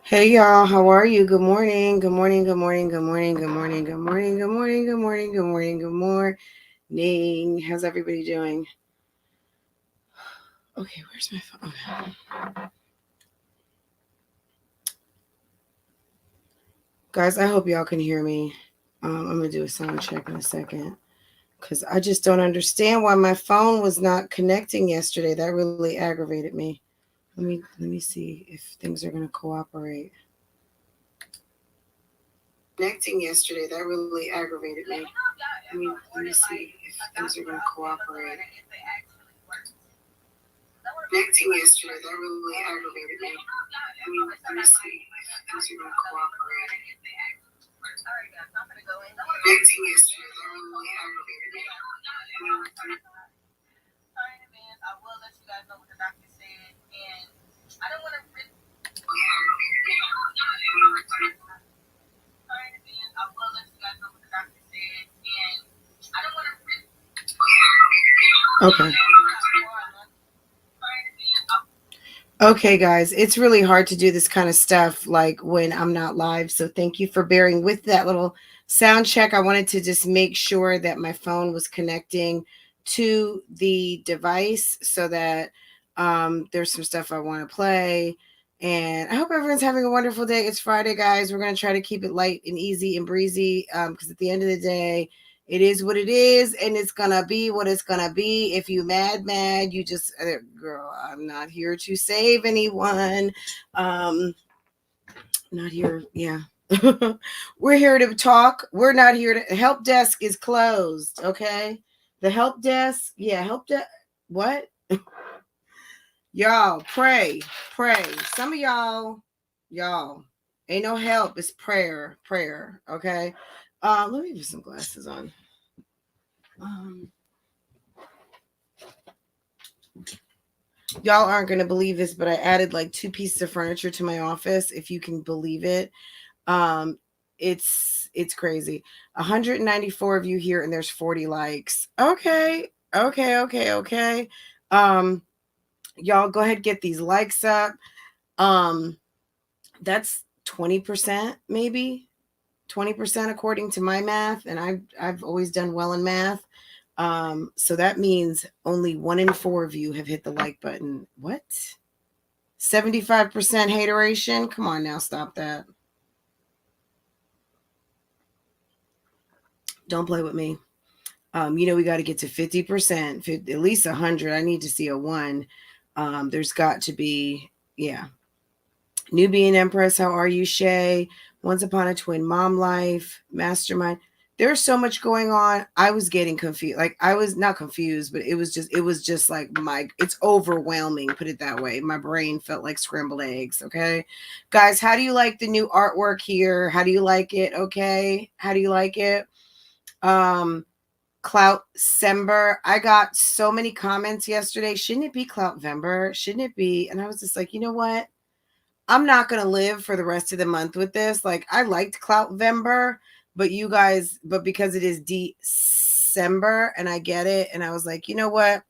Hey y'all, how are you? Good morning. Good morning. Good morning. Good morning. Good morning. Good morning. Good morning. Good morning. Good morning. Good morning. How's everybody doing? Okay, where's my phone? Okay. Guys, I hope y'all can hear me. I'm gonna do a sound check in a second because I just don't understand why my phone was not connecting yesterday. That really aggravated me. Let me see if things are gonna cooperate. Connecting yesterday, that really aggravated me. Let me see if things are gonna cooperate. Connecting yesterday, that really aggravated me. Let me see if things are gonna cooperate. Connecting yesterday, that really aggravated me. I will let you guys know what the doctor said, and I don't want to. Okay. Okay, guys, it's really hard to do this kind of stuff like when I'm not live. So thank you for bearing with that little sound check. I wanted to just make sure that my phone was connecting to the device so that there's some stuff I want to play. And I hope everyone's having a wonderful day. It's Friday, guys. We're going to try to keep it light and easy and breezy because at the end of the day, it is what it is, and it's gonna be what it's gonna be. If you mad, you just, girl, I'm not here to save anyone. Not here, yeah. We're here to talk. We're not here to, help desk is closed, okay? The help desk, yeah, help desk, what? Y'all, pray. Some of y'all, ain't no help, it's prayer, okay? Let me put some glasses on. Y'all aren't going to believe this, but I added like 2 pieces of furniture to my office, if you can believe it. It's crazy. 194 of you here, and there's 40 likes. Okay. Y'all go ahead, get these likes up. That's 20%, maybe 20% according to my math, and I've always done well in math. So that means only 1 in 4 of you have hit the like button. What? 75% hateration? Come on now, stop that. Don't play with me. We got to get to 50%, at least 100. I need to see a 1. There's got to be, yeah. Nubian Empress, how are you, Shay? Once Upon a Twin Mom Life, Mastermind. There's so much going on. I was getting confused. Like, I was not confused, but it was just like it's overwhelming, put it that way. My brain felt like scrambled eggs. Okay. Guys, how do you like the new artwork here? How do you like it? Okay. How do you like it? Clout Sember. I got so many comments yesterday. Shouldn't it be Clout Vember? Shouldn't it be? And I was just like, you know what? I'm not going to live for the rest of the month with this. Like, I liked Clout Vember, but you guys, but because it is December and I get it. And I was like, you know what?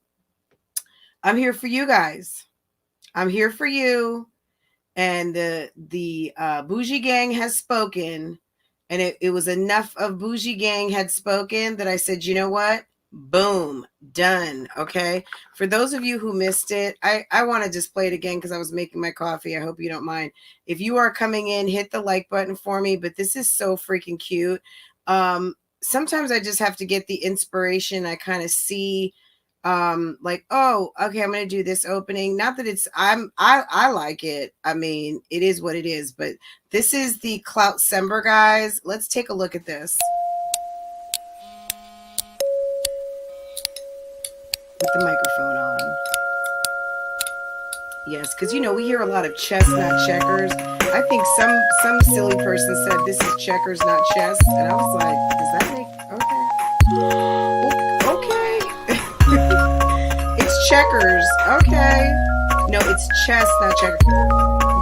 I'm here for you guys. I'm here for you. And the Bougie Gang has spoken. And it was enough of Bougie Gang had spoken that I said, you know what? Boom, done. Okay. For those of you who missed it, I want to just play it again because I was making my coffee. I hope you don't mind. If you are coming in, hit the like button for me. But this is so freaking cute. Sometimes I just have to get the inspiration. I kind of see like, oh, okay, I'm gonna do this opening. Not that it's I like it. I mean, it is what it is, but this is the Clout Sember, guys. Let's take a look at this. With the microphone on. Yes, because you know we hear a lot of chess, not checkers. I think some silly person said this is checkers, not chess, and I was like, does that make okay? It's checkers, okay? No, it's chess, not checkers.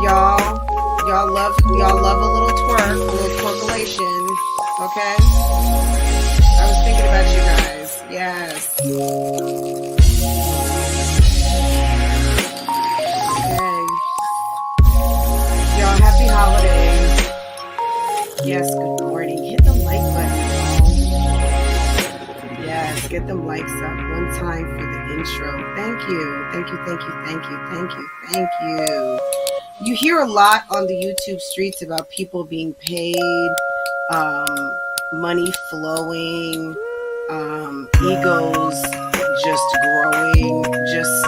Y'all love a little twerk, a little twerkulation, okay? I was thinking about you guys. Yes. Happy holidays. Yes, good morning. Hit the like button, y'all. Yes, get them likes up one time for the intro. Thank you. Thank you, thank you, thank you, thank you, thank you. You hear a lot on the YouTube streets about people being paid, money flowing, egos just growing, just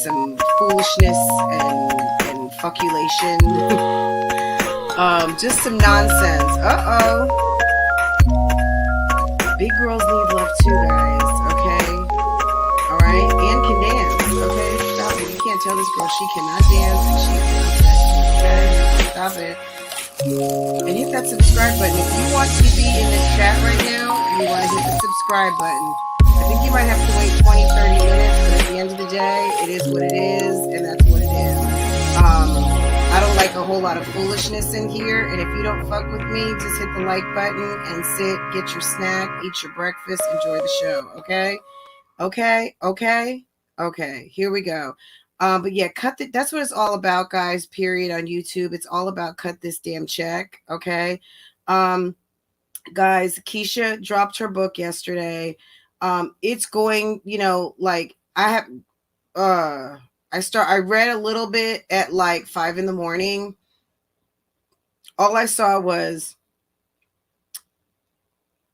some foolishness and fuckulation. Just some nonsense. Big girls need love too, guys. Okay. All right. And can dance. Okay. Stop it. You can't tell this girl she cannot dance and she okay. Stop it. And hit that subscribe button. If you want to be in this chat right now, you want to hit the subscribe button. I think you might have to wait 20, 30 minutes, but at the end of the day, it is what it is, and that's what it is. I don't like a whole lot of foolishness in here, and if you don't fuck with me, just hit the like button and sit, get your snack, eat your breakfast, enjoy the show, okay? Okay, here we go. But yeah, that's what it's all about, guys, period, on YouTube. It's all about cut this damn check, okay? Guys, Keisha dropped her book yesterday. It's going, you know, like I read a little bit at like 5 a.m. All I saw was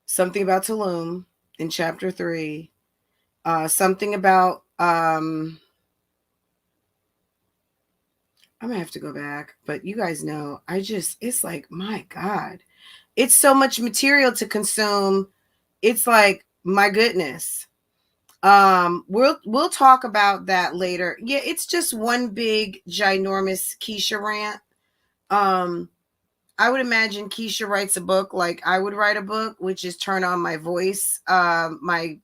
something about Tulum in chapter 3. Something about, I'm gonna have to go back, but you guys know, it's like, my God, it's so much material to consume. It's like, my goodness. We'll talk about that later. Yeah, it's just one big ginormous Keisha rant. I would imagine Keisha writes a book like I would write a book, which is turn on my voice, my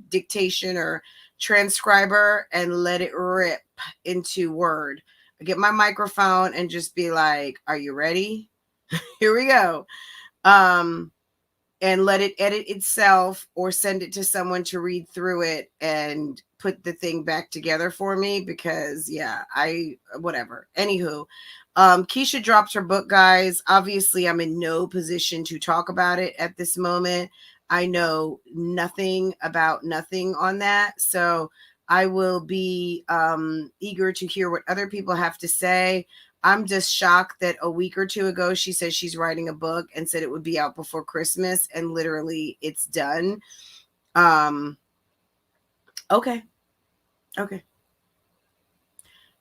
dictation or transcriber and let it rip into Word. I get my microphone and just be like, "Are you ready? Here we go." And let it edit itself or send it to someone to read through it and put the thing back together for me because, yeah, whatever. Anywho, Keisha dropped her book, guys. Obviously, I'm in no position to talk about it at this moment. I know nothing about nothing on that. So I will be eager to hear what other people have to say. I'm just shocked that a week or two ago, she said she's writing a book and said it would be out before Christmas. And literally it's done. Okay.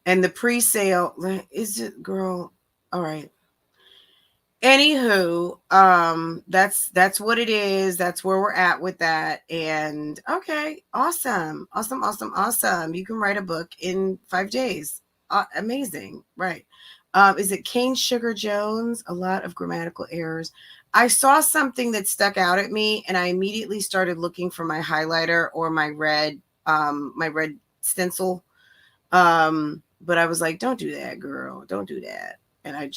And the pre-sale is it, girl? All right. Anywho, that's what it is. That's where we're at with that. And okay, awesome. You can write a book in 5 days. Amazing. Right. Is it Kane Sugar Jones? A lot of grammatical errors. I saw something that stuck out at me and I immediately started looking for my highlighter or my red stencil. But I was like, don't do that, girl. Don't do that. And I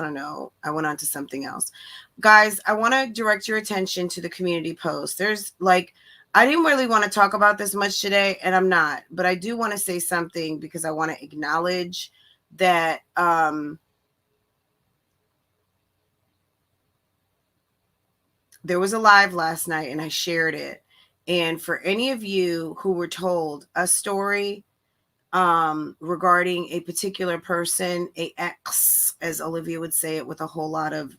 don't know. I went on to something else. Guys, I want to direct your attention to the community post. There's like, I didn't really want to talk about this much today, and I'm not, but I do want to say something because I want to acknowledge that there was a live last night and I shared it. And for any of you who were told a story regarding a particular person, a ex, as Olivia would say it with a whole lot of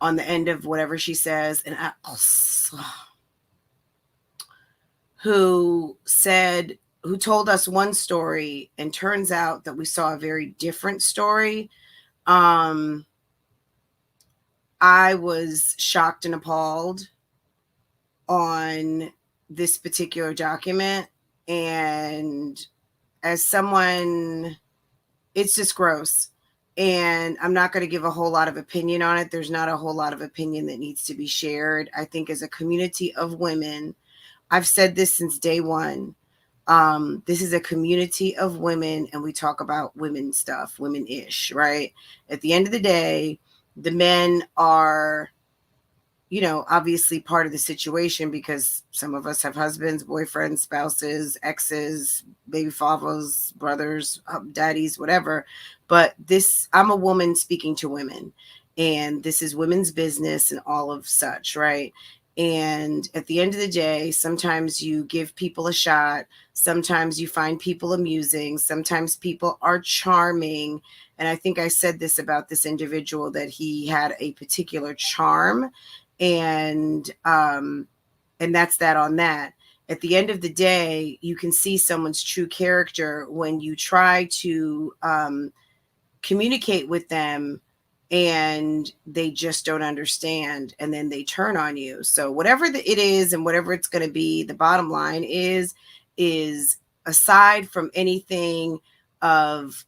on the end of whatever she says, an ex, who told us one story, and turns out that we saw a very different story. I was shocked and appalled on this particular document, and as someone, it's just gross, and I'm not going to give a whole lot of opinion on it. There's not a whole lot of opinion that needs to be shared. I think as a community of women, I've said this since day one, this is a community of women, and we talk about women stuff, women-ish, right? At the end of the day, the men are, obviously part of the situation because some of us have husbands, boyfriends, spouses, exes, baby fathers, brothers, daddies, whatever. But I'm a woman speaking to women, and this is women's business and all of such, right? And at the end of the day, sometimes you give people a shot. Sometimes you find people amusing. Sometimes people are charming. And I think I said this about this individual, that he had a particular charm, and that's that on that. At the end of the day, you can see someone's true character when you try to communicate with them and they just don't understand, and then they turn on you. So whatever it is and whatever it's going to be, the bottom line is aside from anything of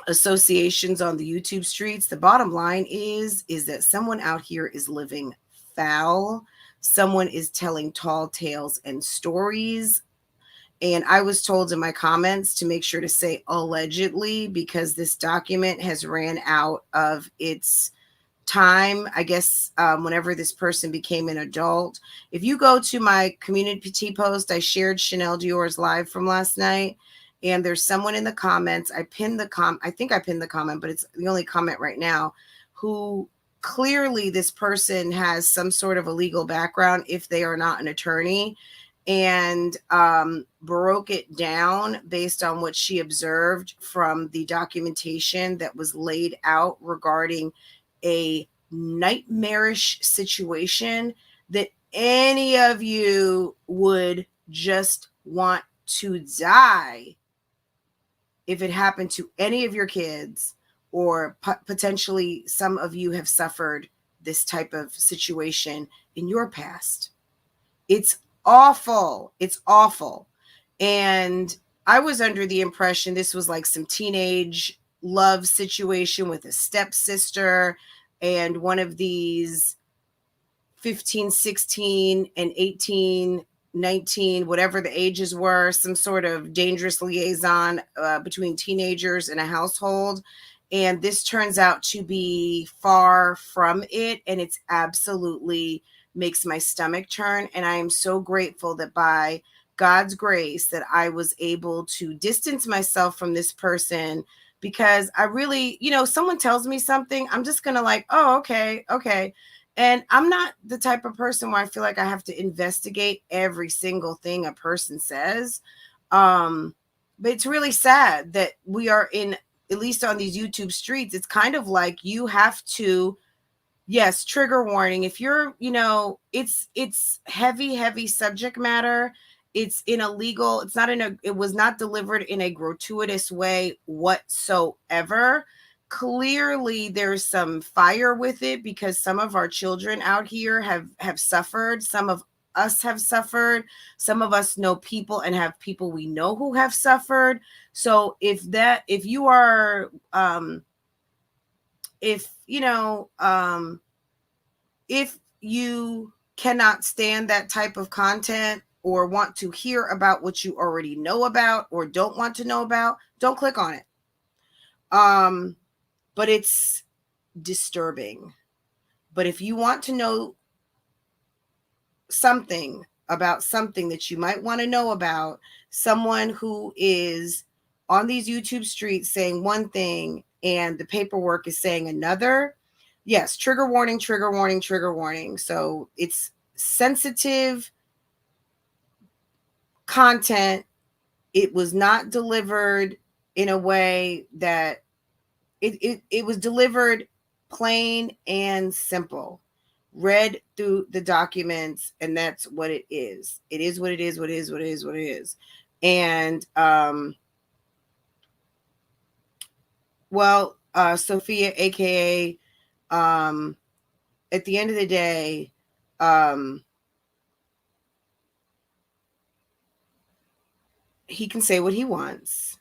associations on the YouTube streets, the bottom line is that someone out here is living foul. Someone is telling tall tales and stories. And I was told in my comments to make sure to say allegedly, because this document has ran out of its time, I guess, whenever this person became an adult. If you go to my community post, I shared Chanel Dior's live from last night, and there's someone in the comments. I think I pinned the comment, but it's the only comment right now, who clearly this person has some sort of a legal background if they are not an attorney, and broke it down based on what she observed from the documentation that was laid out regarding a nightmarish situation that any of you would just want to die if it happened to any of your kids, or potentially some of you have suffered this type of situation in your past. It's awful. It's awful. And I was under the impression this was like some teenage love situation with a stepsister and one of these 15, 16, and 18, 19, whatever the ages were, some sort of dangerous liaison between teenagers in a household. And this turns out to be far from it. And it's absolutely makes my stomach turn. And I am so grateful that by God's grace that I was able to distance myself from this person, because I really, someone tells me something, I'm just going to like, oh, okay. And I'm not the type of person where I feel like I have to investigate every single thing a person says. But it's really sad that we are in, at least on these YouTube streets, it's kind of like you have to, yes, trigger warning. If you're, it's heavy subject matter. it's in a legal, it's not in a, it was not delivered in a gratuitous way whatsoever. Clearly there's some fire with it because some of our children out here have suffered. Some of us have suffered. Some of us know people and have people we know who have suffered. So if you are, if you cannot stand that type of content or want to hear about what you already know about or don't want to know about, don't click on it. But it's disturbing. But if you want to know something about something that you might want to know about, someone who is on these YouTube streets saying one thing and the paperwork is saying another, yes, trigger warning, trigger warning, trigger warning. So it's sensitive content. It was not delivered in a way that it was delivered plain and simple. Read through the documents, and that's what it is. It is what it is, what it is, what it is, what it is. And Sophia, aka at the end of the day, he can say what he wants.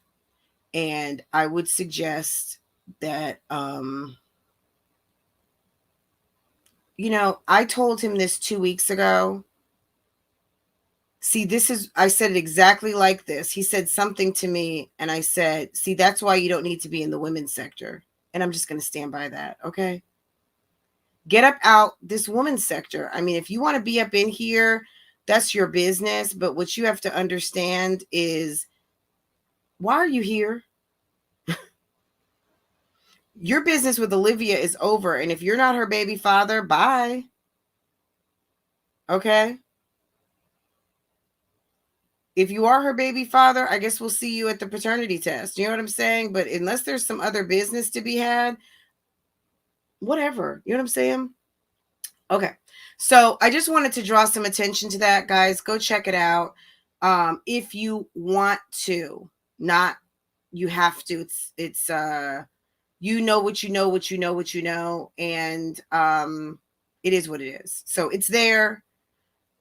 And I would suggest that I told him this 2 weeks ago. See, I said it exactly like this. He said something to me and I said, see, that's why you don't need to be in the women's sector. And I'm just going to stand by that. Okay. Get up out this women's sector. I mean, if you want to be up in here, that's your business. But what you have to understand is, why are you here? Your business with Olivia is over. And if you're not her baby father, bye. Okay. If you are her baby father, I guess we'll see you at the paternity test. You know what I'm saying? But unless there's some other business to be had, whatever. You know what I'm saying? Okay. So I just wanted to draw some attention to that, guys. Go check it out. If you want to, not you have to. It's you know what you know, what you know, what you know, and it is what it is. So it's there.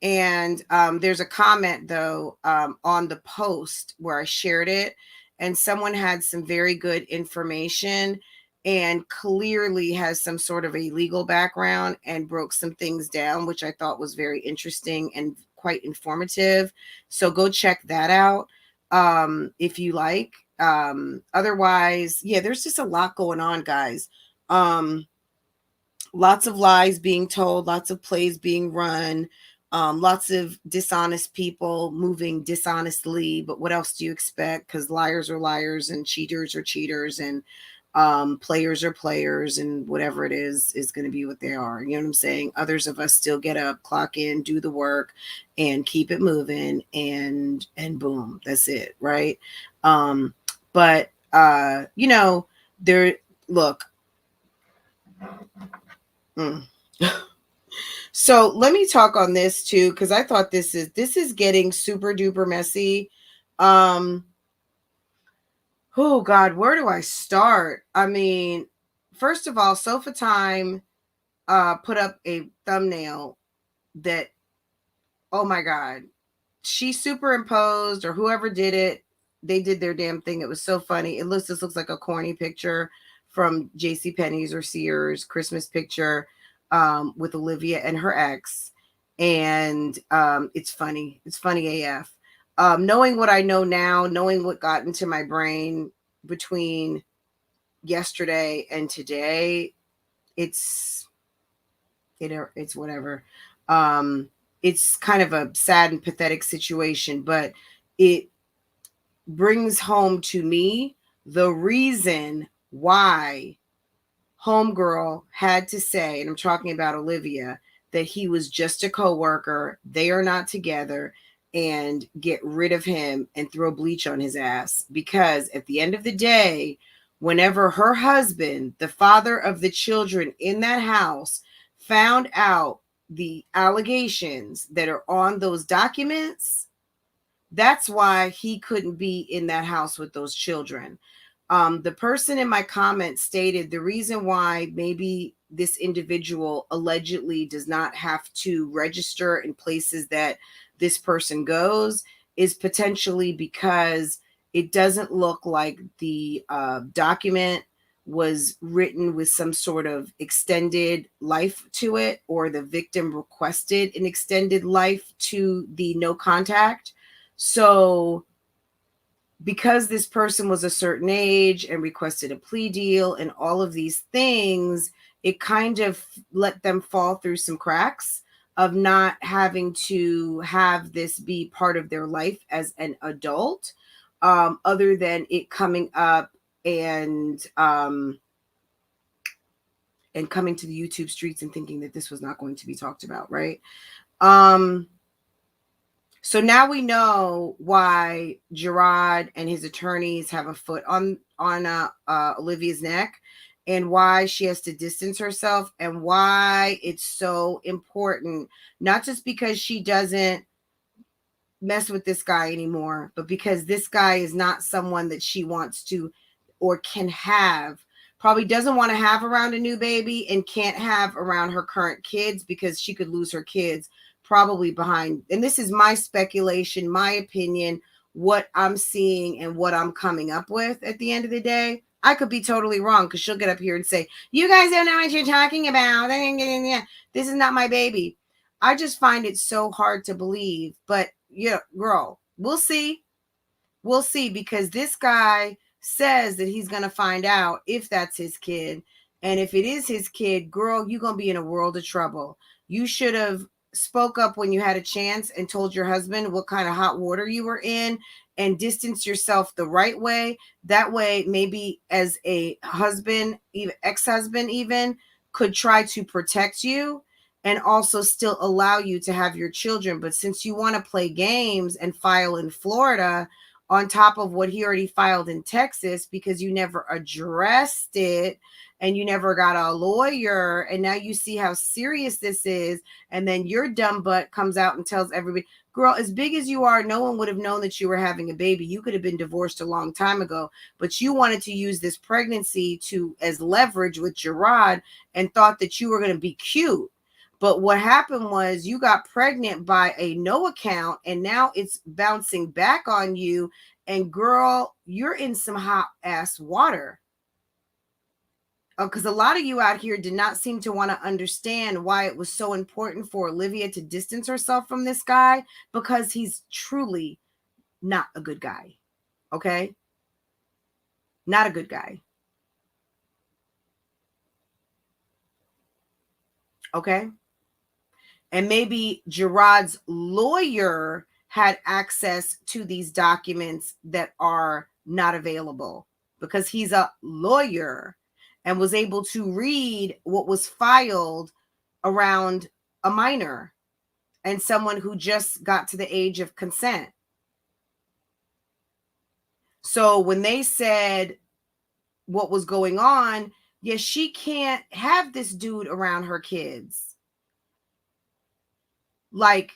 And there's a comment, though, on the post where I shared it, and someone had some very good information and clearly has some sort of a legal background and broke some things down, which I thought was very interesting and quite informative. So go check that out if you like. Otherwise, yeah, there's just a lot going on, guys. Lots of lies being told, lots of plays being run. Lots of dishonest people moving dishonestly, but what else do you expect? Because liars are liars and cheaters are cheaters and players are players, and whatever it is going to be what they are. You know what I'm saying? Others of us still get up, clock in, do the work, and keep it moving, and boom, that's it, right? But there. Look. So let me talk on this too, because I thought this is getting super duper messy. Oh God, where do I start? I mean, first of all, Sofa Time put up a thumbnail that, oh my God, she superimposed, or whoever did it, they did their damn thing. It was so funny. This looks like a corny picture from JCPenney's or Sears Christmas picture with Olivia and her ex. And it's funny. It's funny AF. Knowing what I know now, knowing what got into my brain between yesterday and today, it's whatever. It's kind of a sad and pathetic situation, but it brings home to me the reason why homegirl had to say, and I'm talking about Olivia, that he was just a coworker, they are not together, and get rid of him and throw bleach on his ass. Because at the end of the day, whenever her husband, the father of the children in that house, found out the allegations that are on those documents, That's why he couldn't be in that house with those children. The person in my comments stated the reason why maybe this individual allegedly does not have to register in places that this person goes is potentially because it doesn't look like the document was written with some sort of extended life to it, or the victim requested an extended life to the no contact. So because this person was a certain age and requested a plea deal and all of these things, it kind of let them fall through some cracks of not having to have this be part of their life as an adult, other than it coming up and coming to the YouTube streets and thinking that this was not going to be talked about, right? So now we know why Gerard and his attorneys have a foot on Olivia's neck, and why she has to distance herself, and why it's so important, not just because she doesn't mess with this guy anymore, but because this guy is not someone that she wants to or can have, probably doesn't want to have around a new baby, and can't have around her current kids because she could lose her kids probably behind. And this is my speculation, my opinion, what I'm seeing and what I'm coming up with at the end of the day. I could be totally wrong, because she'll get up here and say, you guys don't know what you're talking about. This is not my baby. I just find it so hard to believe. But yeah, girl, we'll see. We'll see, because this guy says that he's going to find out if that's his kid. And if it is his kid, girl, you're going to be in a world of trouble. You should have spoke up when you had a chance and told your husband what kind of hot water you were in, and distance yourself the right way. That way, maybe as a husband, even ex-husband even, could try to protect you and also still allow you to have your children. But since you want to play games and file in Florida on top of what he already filed in Texas, because you never addressed it and you never got a lawyer, and now you see how serious this is, and then your dumb butt comes out and tells everybody, girl, as big as you are, no one would have known that you were having a baby. You could have been divorced a long time ago, but you wanted to use this pregnancy to as leverage with Gerard and thought that you were going to be cute. But what happened was you got pregnant by a no account, and now it's bouncing back on you. And girl, you're in some hot ass water. Because a lot of you out here did not seem to want to understand why it was so important for Olivia to distance herself from this guy, because he's truly not a good guy. Okay? Not a good guy. Okay? And maybe Gerard's lawyer had access to these documents that are not available, because he's a lawyer and was able to read what was filed around a minor and someone who just got to the age of consent. So when they said what was going on, yes, she can't have this dude around her kids. Like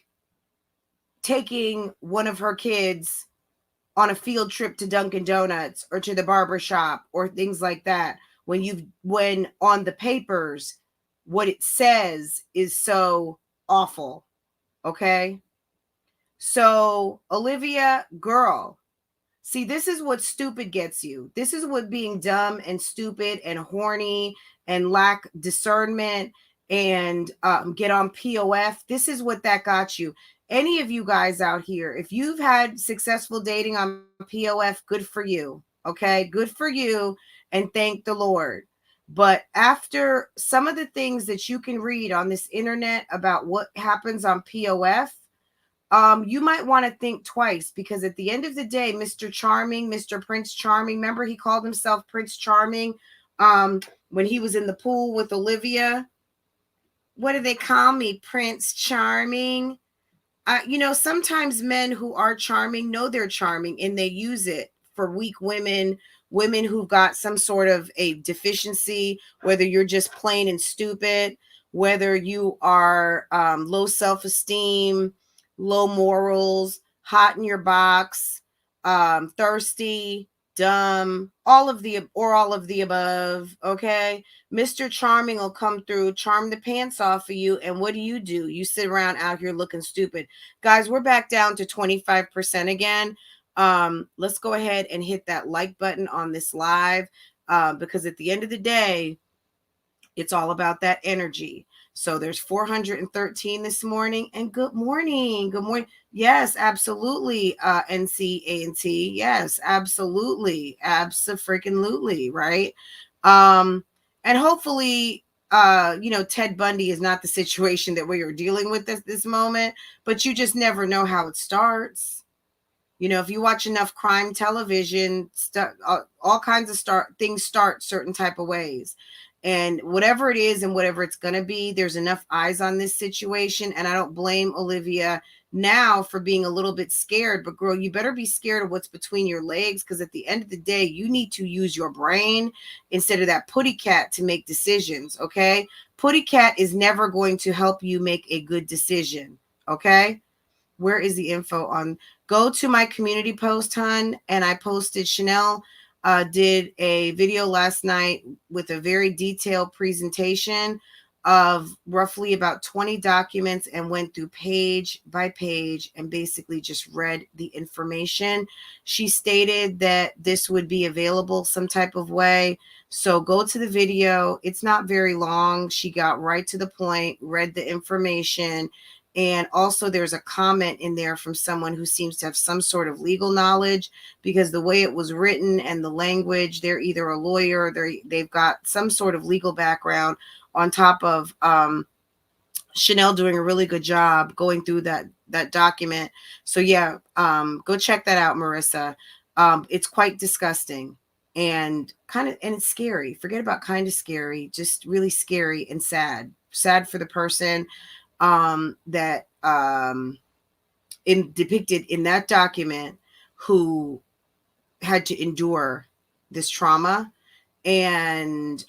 taking one of her kids on a field trip to Dunkin' Donuts or to the barber shop or things like that, when on the papers what it says is so awful. Okay? So, Olivia, girl, see, this is what stupid gets you. This is what being dumb and stupid and horny and lack discernment and get on POF. This is what that got you. Any of you guys out here, if you've had successful dating on POF, good for you. Okay, good for you, and thank the Lord. But after some of the things that you can read on this internet about what happens on POF, you might want to think twice, because at the end of the day, Mr. Charming, Mr. Prince Charming, remember he called himself Prince Charming when he was in the pool with Olivia. What do they call me? Prince Charming. Sometimes men who are charming know they're charming and they use it for weak women, women who've got some sort of a deficiency, whether you're just plain and stupid, whether you are low self-esteem, low morals, hot in your box, thirsty, dumb, all of the above, okay? Mr. Charming will come through, charm the pants off of you, and what do? You sit around out here looking stupid. Guys, we're back down to 25% again. Let's go ahead and hit that like button on this live, because at the end of the day, it's all about that energy. So there's 413 this morning, and good morning. Good morning. Yes, absolutely. NCANT. Yes, absolutely. Abso-freaking-lutely. Right. And hopefully, Ted Bundy is not the situation that we are dealing with this moment, but you just never know how it starts. If you watch enough crime television, all kinds of things start certain type of ways. And whatever it is and whatever it's going to be, there's enough eyes on this situation. And I don't blame Olivia now for being a little bit scared. But girl, you better be scared of what's between your legs, because at the end of the day, you need to use your brain instead of that putty cat to make decisions, okay? Putty cat is never going to help you make a good decision, okay? Where is the info on? Go to my community post, hon. And I posted, Chanel did a video last night with a very detailed presentation of roughly about 20 documents and went through page by page and basically just read the information. She stated that this would be available some type of way. So go to the video. It's not very long. She got right to the point, read the information. And also there's a comment in there from someone who seems to have some sort of legal knowledge, because the way it was written and the language, they're either a lawyer, they've got some sort of legal background, on top of Chanel doing a really good job going through that document. So yeah, go check that out, Marissa. It's quite disgusting and it's scary. Forget about kind of scary, just really scary and sad for the person that depicted in that document, who had to endure this trauma. And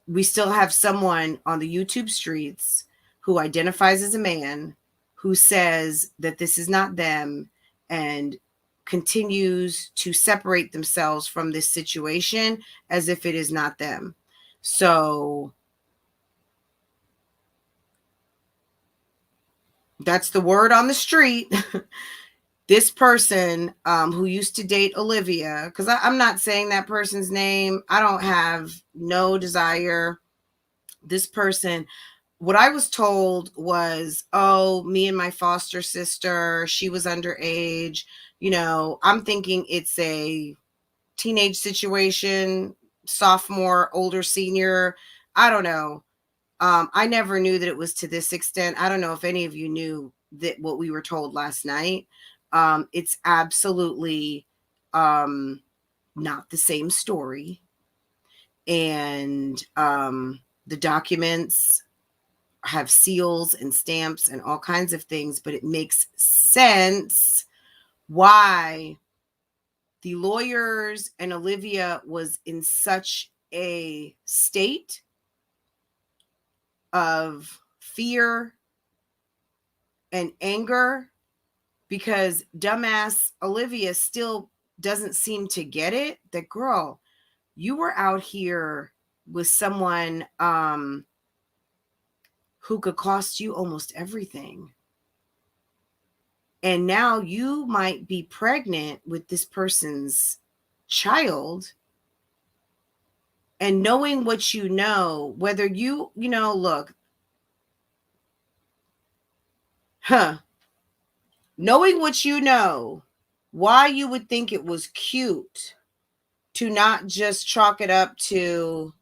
we still have someone on the YouTube streets who identifies as a man, who says that this is not them, and continues to separate themselves from this situation as if it is not them. So that's the word on the street. This person who used to date Olivia, because I'm not saying that person's name. I don't have no desire. This person, what I was told was, oh, me and my foster sister, she was underage. I'm thinking it's a teenage situation, sophomore, older senior. I don't know. I never knew that it was to this extent. I don't know if any of you knew that what we were told last night. It's absolutely not the same story. And the documents have seals and stamps and all kinds of things, but it makes sense why the lawyers and Olivia was in such a state of fear and anger, because dumbass Olivia still doesn't seem to get it. That, girl, you were out here with someone who could cost you almost everything. And now you might be pregnant with this person's child. And knowing what you know, whether look, knowing what you know, why you would think it was cute to not just chalk it up to,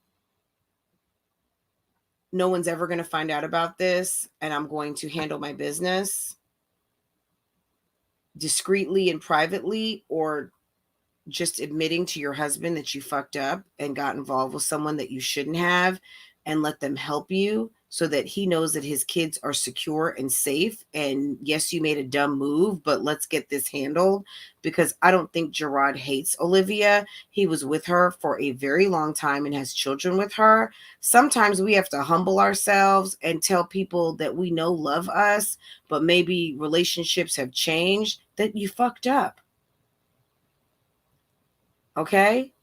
no one's ever going to find out about this, and I'm going to handle my business discreetly and privately, or just admitting to your husband that you fucked up and got involved with someone that you shouldn't have, and let them help you so that he knows that his kids are secure and safe. And yes, you made a dumb move, but let's get this handled, because I don't think Gerard hates Olivia. He was with her for a very long time and has children with her. Sometimes we have to humble ourselves and tell people that we know love us, but maybe relationships have changed, that you fucked up. Okay?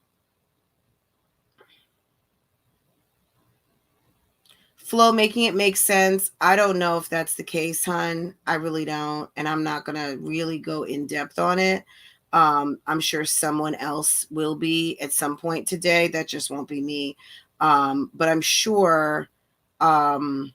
Flo, making it make sense. I don't know if that's the case, hun. I really don't. And I'm not going to really go in depth on it. I'm sure someone else will be at some point today. That just won't be me. But I'm sure um,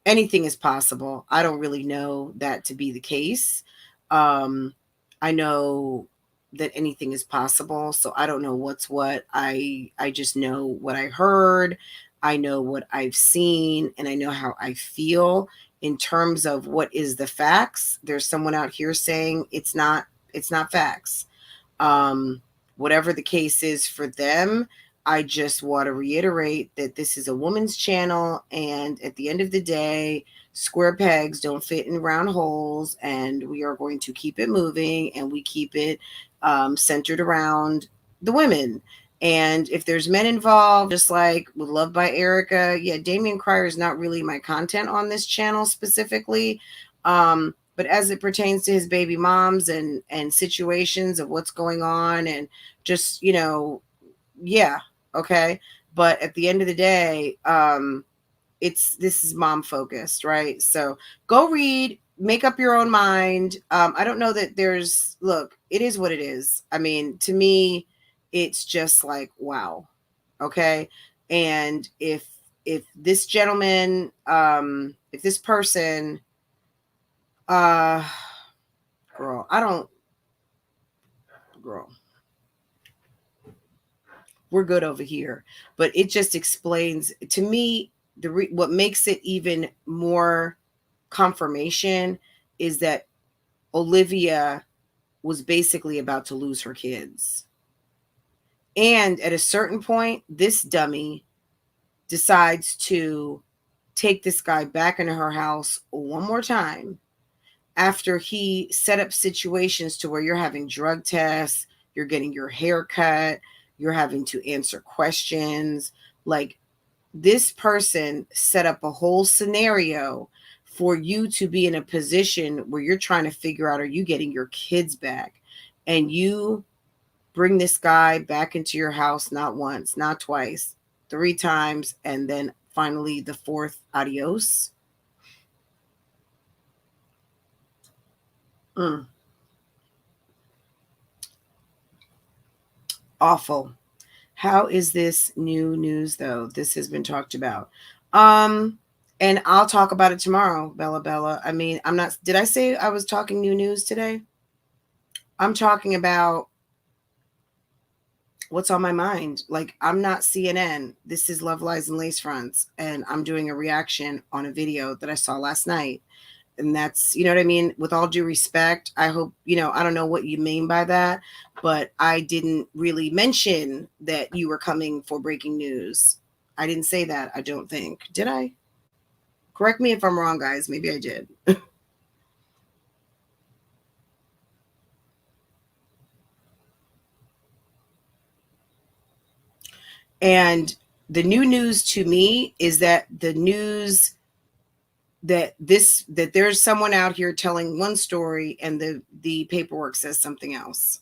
anything is possible. I don't really know that to be the case. I know that anything is possible, so I don't know what's what. I just know what I heard. I know what I've seen, and I know how I feel in terms of what is the facts. There's someone out here saying it's not facts. Um, Whatever the case is for them, I just want to reiterate that this is a woman's channel, and at the end of the day, square pegs don't fit in round holes, and we are going to keep it moving, and we keep it centered around the women. And if there's men involved, just like with Love by Erica, yeah, Damien Cryer is not really my content on this channel specifically. But as it pertains to his baby moms and situations of what's going on, and just, yeah, okay. But at the end of the day, this is mom focused, right? So go read, make up your own mind. I don't know that look, it is what it is. I mean, to me, it's just like, wow. Okay. And if this gentleman, if this person, uh girl, girl, we're good over here. But it just explains to me what makes it even more confirmation is that Olivia was basically about to lose her kids. And at a certain point, this dummy decides to take this guy back into her house one more time after he set up situations to where you're having drug tests, you're getting your hair cut, you're having to answer questions. Like, this person set up a whole scenario for you to be in a position where you're trying to figure out, are you getting your kids back? And you bring this guy back into your house, not once, not twice, 3 times, and then finally the 4th, adios. Awful. How is this new news though? This has been talked about. And I'll talk about it tomorrow, Bella. I mean, did I say I was talking new news today? I'm talking about what's on my mind. Like, I'm not CNN. This is Love, Lies, and Lacefronts, and I'm doing a reaction on a video that I saw last night. And that's, you know what I mean? With all due respect, I hope, I don't know what you mean by that, but I didn't really mention that you were coming for breaking news. I didn't say that, I don't think. Did I? Correct me if I'm wrong, guys. Maybe I did. And the new news to me is that the news that there's someone out here telling one story and the paperwork says something else.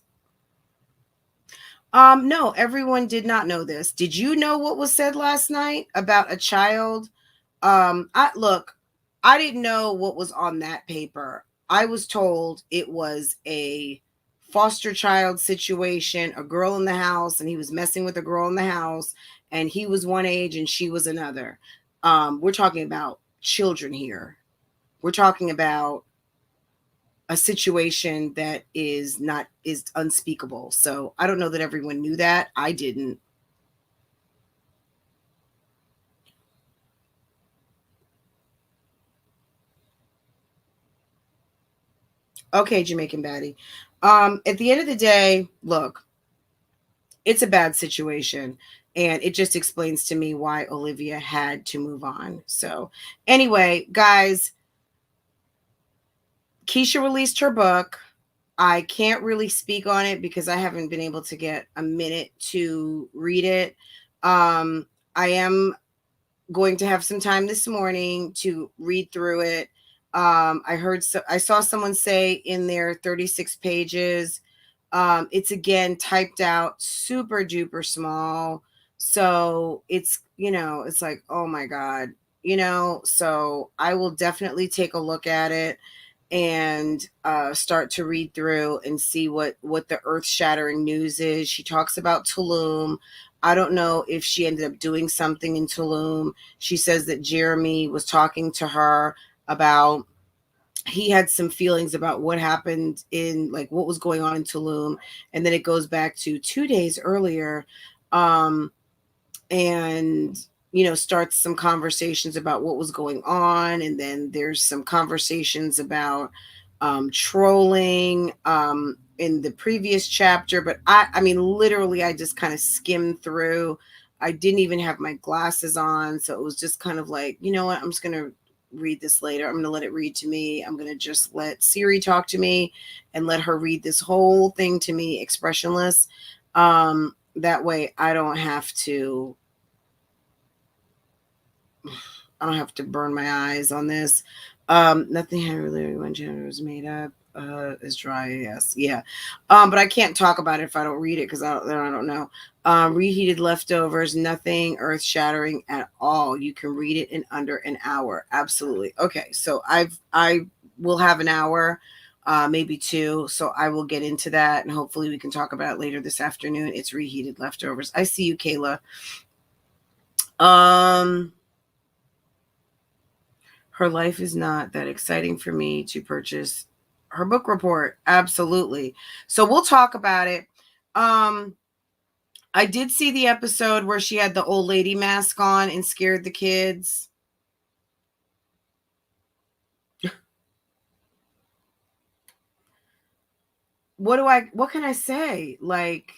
No, everyone did not know this. Did you know what was said last night about a child? I didn't know what was on that paper. I was told it was a foster child situation, a girl in the house, and he was messing with a girl in the house, and he was one age and she was another. We're talking about children here. We're talking about a situation that is unspeakable. So I don't know that everyone knew that. I didn't. Okay, Jamaican baddie. At the end of the day, look, it's a bad situation. And it just explains to me why Olivia had to move on. So anyway, guys, Keisha released her book. I can't really speak on it because I haven't been able to get a minute to read it. I am going to have some time this morning to read through it. I saw someone say in their 36 pages. It's again typed out super duper small. So it's, it's like, oh my God, so I will definitely take a look at it and start to read through and see what the earth-shattering news is. She talks about Tulum. I don't know if she ended up doing something in Tulum. She says that Jeremy was talking to her about, he had some feelings about what happened in, like, what was going on in Tulum. And then it goes back to 2 days earlier. And starts some conversations about what was going on. And then there's some conversations about trolling in the previous chapter. But I mean, literally, I just kind of skimmed through. I didn't even have my glasses on. So it was just kind of like, you know what, I'm just going to read this later. I'm going to let it read to me. I'm going to just let Siri talk to me and let her read this whole thing to me expressionless. That way I don't have to burn my eyes on this. Nothing I really when gender was made up is dry. Yes. Yeah. But I can't talk about it if I don't read it because I don't know. Reheated leftovers, nothing earth shattering at all. You can read it in under an hour. Absolutely. Okay. So I will have an hour, maybe 2. So I will get into that and hopefully we can talk about it later this afternoon. It's reheated leftovers. I see you, Kayla. Her life is not that exciting for me to purchase her book report. Absolutely. So we'll talk about it. I did see the episode where she had the old lady mask on and scared the kids. What can I say? Like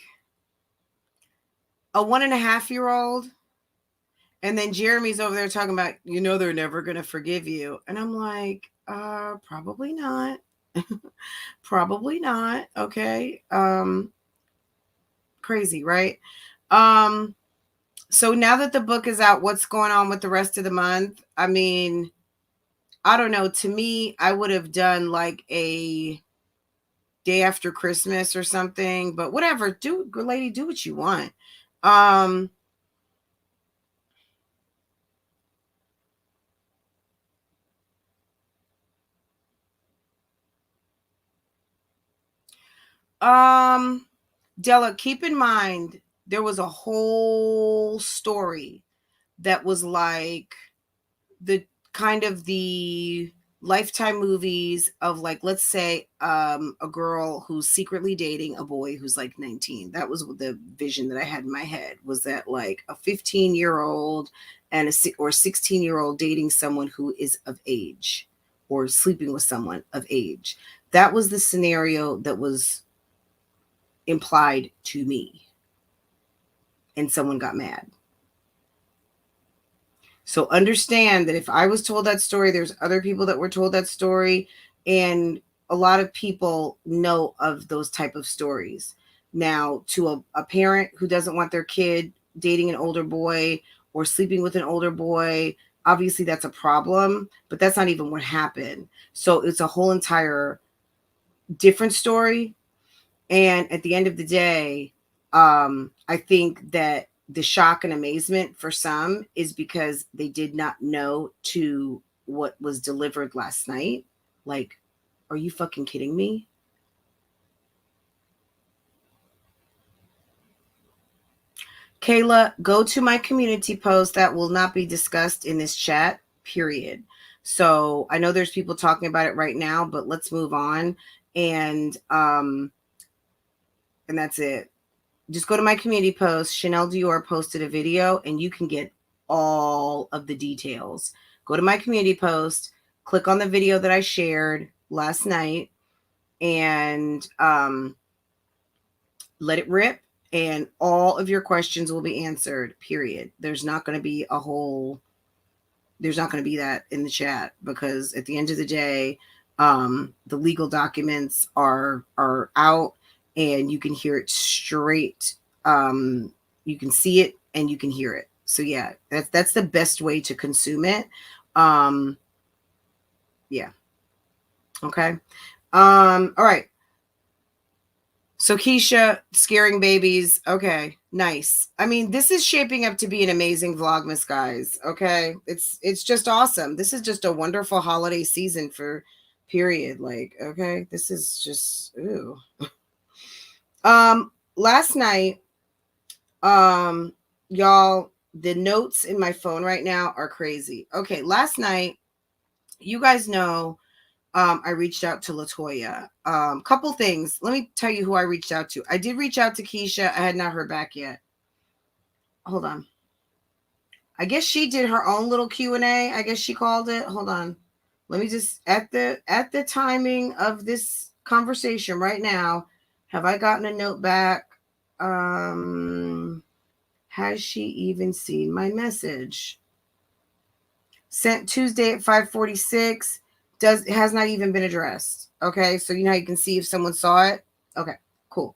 a 1.5-year-old. And then Jeremy's over there talking about, they're never going to forgive you. And I'm like, probably not. Probably not. Okay. Crazy, right? So now that the book is out, what's going on with the rest of the month? I mean, I don't know. To me, I would have done like a day after Christmas or something, but whatever. Lady, do what you want. Della, keep in mind, there was a whole story that was like the kind of the Lifetime movies of, like, let's say a girl who's secretly dating a boy who's like 19. That was the vision that I had in my head, was that like a 15-year-old and a 16-year-old dating someone who is of age or sleeping with someone of age. That was the scenario that was implied to me, and someone got mad. So understand that if I was told that story, there's other people that were told that story, and a lot of people know of those type of stories. Now, to a parent who doesn't want their kid dating an older boy or sleeping with an older boy, obviously that's a problem, but that's not even what happened. So it's a whole entire different story. And at the end of the day, I think that the shock and amazement for some is because they did not know to what was delivered last night. Like, are you fucking kidding me? Kayla, go to my community post that will not be discussed in this chat, period. So I know there's people talking about it right now, but let's move on. And that's it. Just go to my community post. Chanel Dior posted a video and you can get all of the details. Go to my community post, click on the video that I shared last night, and let it rip. and all of your questions will be answered, period. There's not going to be that in the chat, because at the end of the day, the legal documents are out, and you can hear it straight. You can see it and you can hear it. So yeah, that's the best way to consume it. Yeah. Okay. All right. So Keisha, scaring babies. Okay, nice. I mean, this is shaping up to be an amazing Vlogmas, guys. Okay, it's just awesome. This is just a wonderful holiday season for period. Like, okay, this is just ooh. Last night, y'all, the notes in my phone right now are crazy. Okay, last night, you guys know, I reached out to Latoya. Couple things. Let me tell you who I reached out to. I did reach out to Keisha. I had not heard back yet. Hold on. I guess she did her own little Q&A. I guess she called it. Hold on. Let me just at the timing of this conversation right now, have I gotten a note back? Has she even seen my message? Sent Tuesday at 5:46. Has not even been addressed. Okay, so you know how you can see if someone saw it. Okay, cool.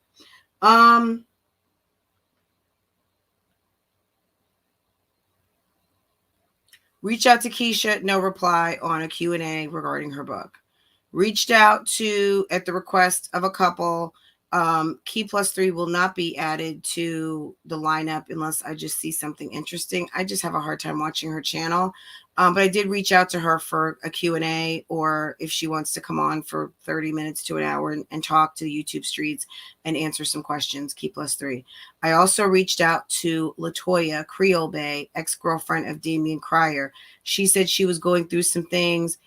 Reach out to Keisha, no reply on a Q&A regarding her book. Reached out to, at the request of a couple, Key Plus 3 will not be added to the lineup unless I just see something interesting. I just have a hard time watching her channel. But I did reach out to her for a Q&A, or if she wants to come on for 30 minutes to an hour and talk to the YouTube streets and answer some questions, Key Plus 3. I also reached out to Latoya Creole Bay, ex-girlfriend of Damian Cryer. She said she was going through some things.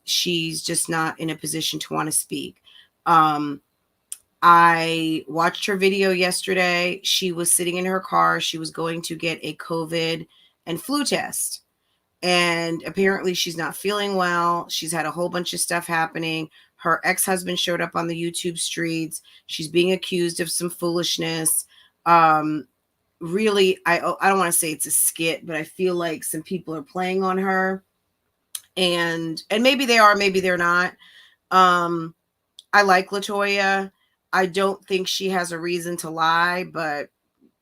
She's just not in a position to want to speak. I watched her video yesterday. She was sitting in her car. She was going to get a COVID and flu test. And apparently she's not feeling well. She's had a whole bunch of stuff happening. Her ex-husband showed up on the YouTube streets. She's being accused of some foolishness. Really, I don't want to say it's a skit, but I feel like some people are playing on her. And maybe they are, maybe they're not. I like Latoya. I don't think she has a reason to lie, but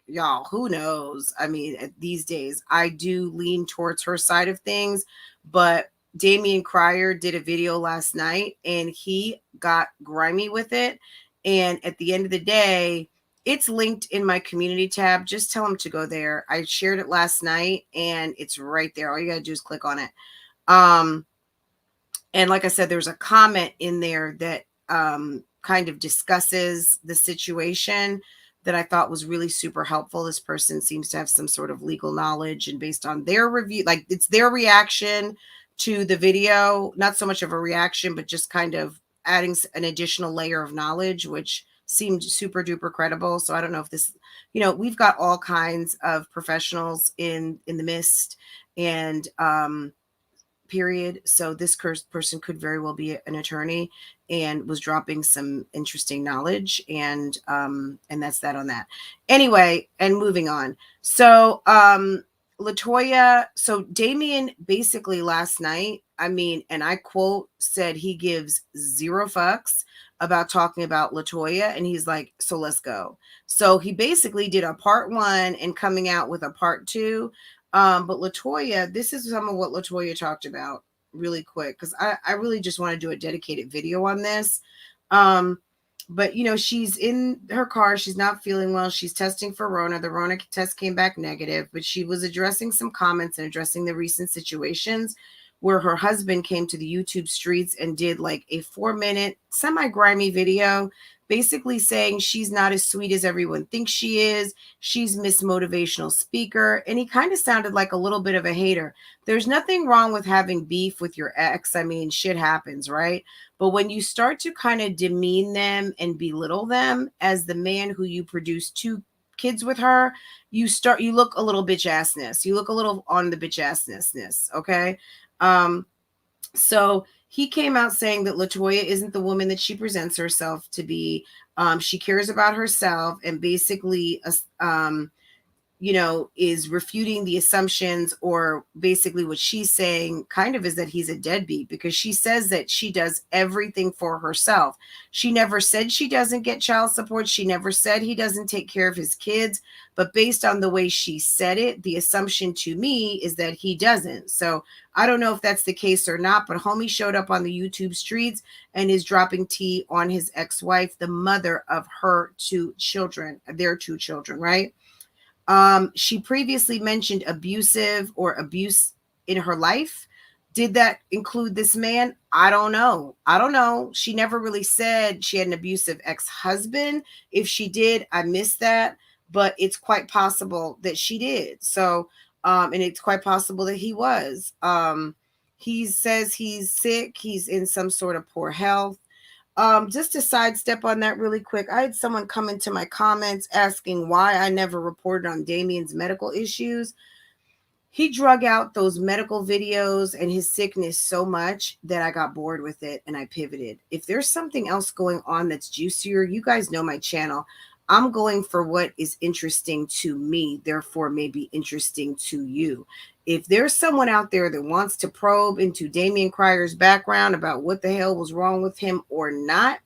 y'all, who knows? I mean, these days, I do lean towards her side of things, but Damian Cryer did a video last night and he got grimy with it. And at the end of the day, it's linked in my community tab. Just tell him to go there. I shared it last night and it's right there. All you gotta do is click on it. And like I said, there's a comment in there that kind of discusses the situation that I thought was really super helpful. This person seems to have some sort of legal knowledge, and based on their review, like it's their reaction to the video, not so much of a reaction, but just kind of adding an additional layer of knowledge, which seemed super duper credible. So I don't know if this, you know, we've got all kinds of professionals in the midst, and period. So this person could very well be an attorney and was dropping some interesting knowledge, and that's that on that. Anyway, and moving on. So Latoya, so Damian basically last night, I mean, and I quote, said he gives zero fucks about talking about Latoya, and he's like, so let's go. So he basically did a part 1 and coming out with a part 2. But Latoya, this is some of what Latoya talked about really quick, because I really just want to do a dedicated video on this. But you know, she's in her car, she's not feeling well, she's testing for Rona. The Rona test came back negative, but she was addressing some comments and addressing the recent situations where her husband came to the YouTube streets and did like a 4-minute semi-grimy video basically saying she's not as sweet as everyone thinks she is. She's Miss Motivational Speaker. And he kind of sounded like a little bit of a hater. There's nothing wrong with having beef with your ex. I mean, shit happens, right? But when you start to kind of demean them and belittle them as the man who you produced 2 kids with her, you look a little bitch assness. You look a little on the bitch assness. Okay. So he came out saying that LaToya isn't the woman that she presents herself to be. She cares about herself, and basically, you know, is refuting the assumptions, or basically what she's saying kind of is that he's a deadbeat, because she says that she does everything for herself. She never said she doesn't get child support. She never said he doesn't take care of his kids. But based on the way she said it, the assumption to me is that he doesn't. So I don't know if that's the case or not, but homie showed up on the YouTube streets and is dropping tea on his ex-wife, the mother of her two children, their two children, right? She previously mentioned abusive or abuse in her life. Did that include this man? I don't know. I don't know. She never really said she had an abusive ex-husband. If she did, I missed that, but it's quite possible that she did. So, and it's quite possible that he was. He says he's sick. He's in some sort of poor health. Just to sidestep on that really quick, I had someone come into my comments asking why I never reported on Damien's medical issues. He drug out those medical videos and his sickness so much that I got bored with it and I pivoted. If there's something else going on that's juicier, you guys know my channel. I'm going for what is interesting to me, therefore may be interesting to you. If there's someone out there that wants to probe into Damien Cryer's background about what the hell was wrong with him or not,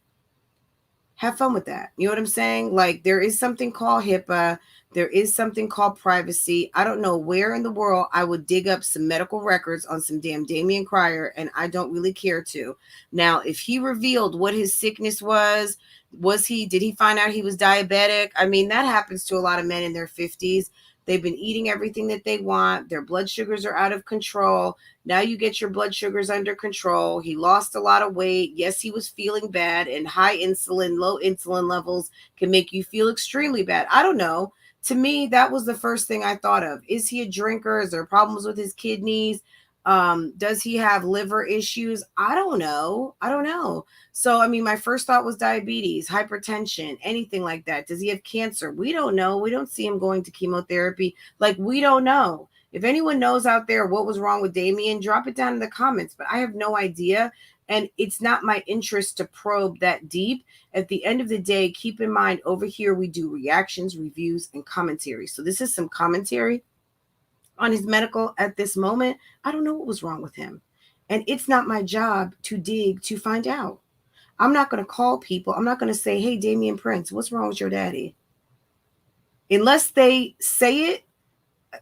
have fun with that. You know what I'm saying? Like, there is something called HIPAA. There is something called privacy. I don't know where in the world I would dig up some medical records on some damn Damien Cryer, and I don't really care to. Now, if he revealed what his sickness was did he find out he was diabetic? I mean, that happens to a lot of men in their 50s. They've been eating everything that they want. Their blood sugars are out of control. Now you get your blood sugars under control. He lost a lot of weight. Yes, he was feeling bad, and high insulin, low insulin levels can make you feel extremely bad. I don't know. To me, that was the first thing I thought of. Is he a drinker? Is there problems with his kidneys? Does he have liver issues? I don't know. I don't know. So, I mean, my first thought was diabetes, hypertension, anything like that. Does he have cancer? We don't know. We don't see him going to chemotherapy. Like, we don't know. If anyone knows out there what was wrong with Damien, drop it down in the comments. But I have no idea. And it's not my interest to probe that deep. At the end of the day, keep in mind, over here, we do reactions, reviews, and commentary. So this is some commentary on his medical at this moment. I don't know what was wrong with him. And it's not my job to dig to find out. I'm not going to call people. I'm not going to say, hey, Damien Prince, what's wrong with your daddy? Unless they say it,